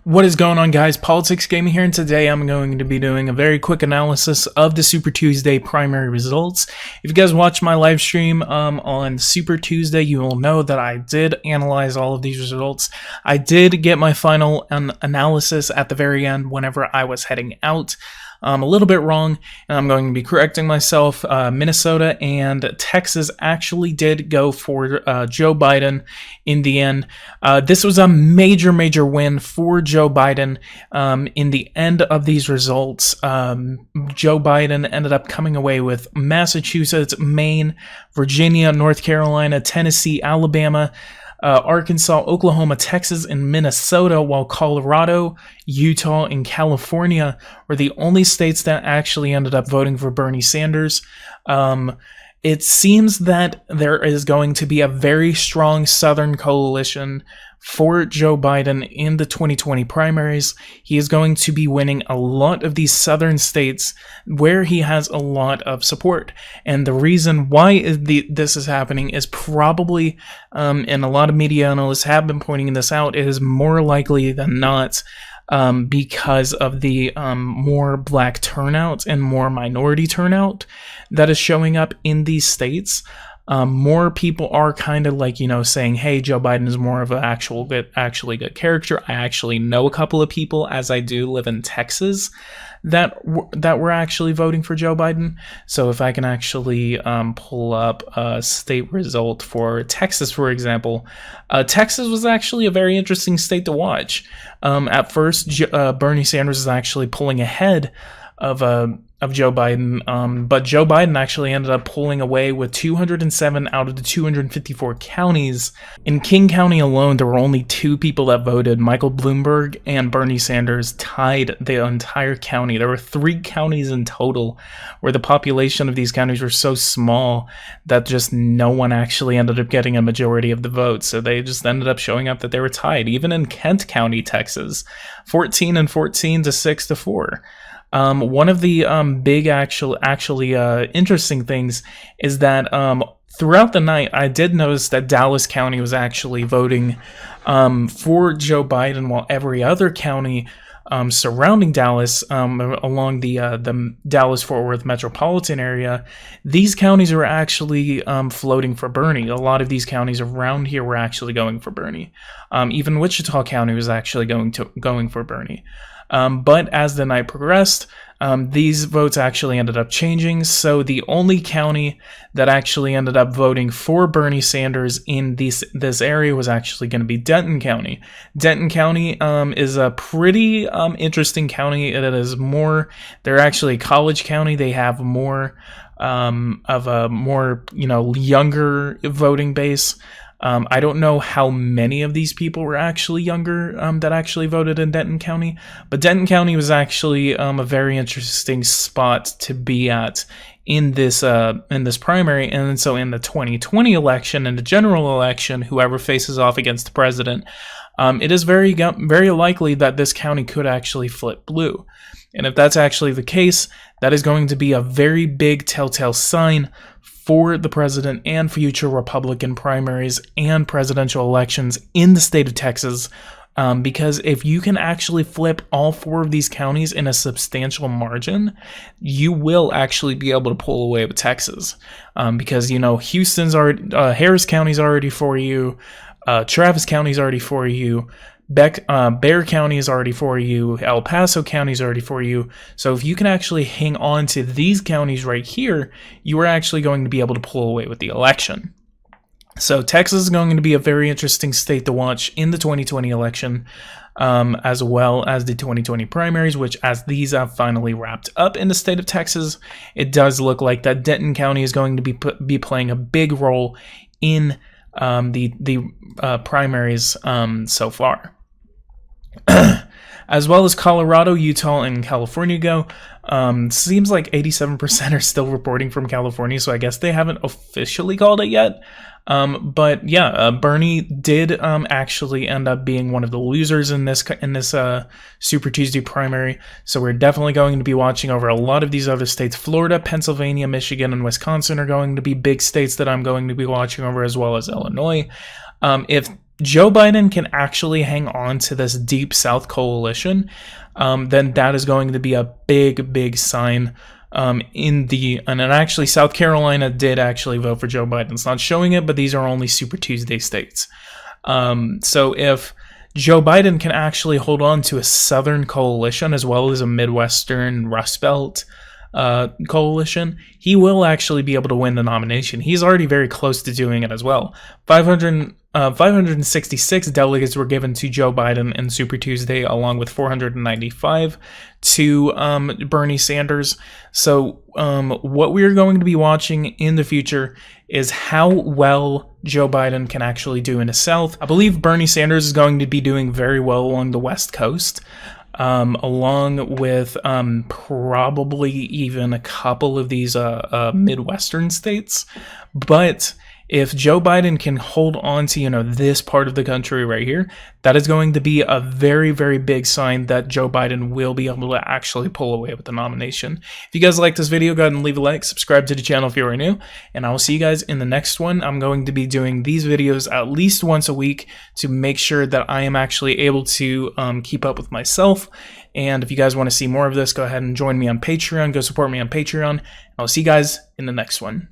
What is going on, guys? PoliticsGaming here, and today I'm going to be doing a very quick analysis of the Super Tuesday primary results. If you guys watch my live stream on Super Tuesday, you will know that I did analyze all of these results. I did get my final analysis at the very end whenever I was heading out. A little bit wrong, and I'm going to be correcting myself. Minnesota and Texas actually did go for Joe Biden in the end. This was a major win for Joe Biden. In the end of these results, Joe Biden ended up coming away with Massachusetts, Maine, Virginia, North Carolina, Tennessee, Alabama, Arkansas, Oklahoma, Texas, and Minnesota, while Colorado, Utah, and California were the only states that actually ended up voting for Bernie Sanders. It seems that there is going to be a very strong Southern coalition for Joe Biden in the 2020 primaries. He is going to be winning a lot of these Southern states where he has a lot of support. And the reason why this is happening is probably, and a lot of media analysts have been pointing this out, it is more likely than not because of the more black turnout and more minority turnout that is showing up in these states. More people are kind of like, saying, hey, Joe Biden is more of an actually good character. I actually know a couple of people, as I do live in Texas, that were actually voting for Joe Biden. So if I can actually pull up a state result for Texas, for example, Texas was actually a very interesting state to watch. At first, Bernie Sanders is actually pulling ahead of Joe Biden, but Joe Biden actually ended up pulling away with 207 out of the 254 counties. In King County alone, there were only two people that voted. Michael Bloomberg and Bernie Sanders tied the entire county. There were 3 counties in total where the population of these counties were so small that just no one actually ended up getting a majority of the votes. So they just ended up showing up that they were tied. Even in Kent County, Texas, 14-14 to 6-4. One of the big actually interesting things is that throughout the night, I did notice that Dallas County was actually voting for Joe Biden, while every other county surrounding Dallas, along the Dallas-Fort Worth metropolitan area, these counties were actually floating for Bernie. A lot of these counties around here were actually going for Bernie. Even Wichita County was actually going for Bernie. But as the night progressed, these votes actually ended up changing. So the only county that actually ended up voting for Bernie Sanders in this area was actually going to be Denton County. Denton County is a pretty interesting county. It is more, they're actually a college county. They have more of a more younger voting base. I don't know how many of these people were actually younger that actually voted in Denton County, but Denton County was actually a very interesting spot to be at in this primary. And so in the 2020 election, in the general election, whoever faces off against the president, it is very likely that this county could actually flip blue. And if that's actually the case, that is going to be a very big telltale sign for the president and future Republican primaries and presidential elections in the state of Texas, because if you can actually flip all 4 of these counties in a substantial margin, you will actually be able to pull away with Texas, because Houston's already, Harris County's already for you, Travis County's already for you, Bexar County is already for you, El Paso County is already for you. So if you can actually hang on to these counties right here, you are actually going to be able to pull away with the election. So Texas is going to be a very interesting state to watch in the 2020 election, as well as the 2020 primaries, which, as these have finally wrapped up in the state of Texas, it does look like that Denton County is going to be playing a big role in the primaries so far. As well as Colorado, Utah, and California go. Seems like 87% are still reporting from California, so I guess they haven't officially called it yet. But yeah, Bernie did actually end up being one of the losers in this Super Tuesday primary. So we're definitely going to be watching over a lot of these other states. Florida, Pennsylvania, Michigan, and Wisconsin are going to be big states that I'm going to be watching over, as well as Illinois. If Joe Biden can actually hang on to this Deep South coalition, then that is going to be a big sign. And actually South Carolina did actually vote for Joe Biden. It's not showing it, but these are only Super Tuesday states. So if Joe Biden can actually hold on to a Southern coalition as well as a Midwestern Rust Belt coalition, he will actually be able to win the nomination. He's already very close to doing it as well. 566 delegates were given to Joe Biden in Super Tuesday, along with 495 to Bernie Sanders. So what we're going to be watching in the future is how well Joe Biden can actually do in the South. I believe Bernie Sanders is going to be doing very well along the West Coast, along with probably even a couple of these Midwestern states. But if Joe Biden can hold on to, this part of the country right here, that is going to be a very big sign that Joe Biden will be able to actually pull away with the nomination. If you guys like this video, go ahead and leave a like, subscribe to the channel if you are new, and I will see you guys in the next one. I'm going to be doing these videos at least once a week to make sure that I am actually able to keep up with myself. And if you guys want to see more of this, go ahead and join me on Patreon. Go support me on Patreon. I'll see you guys in the next one.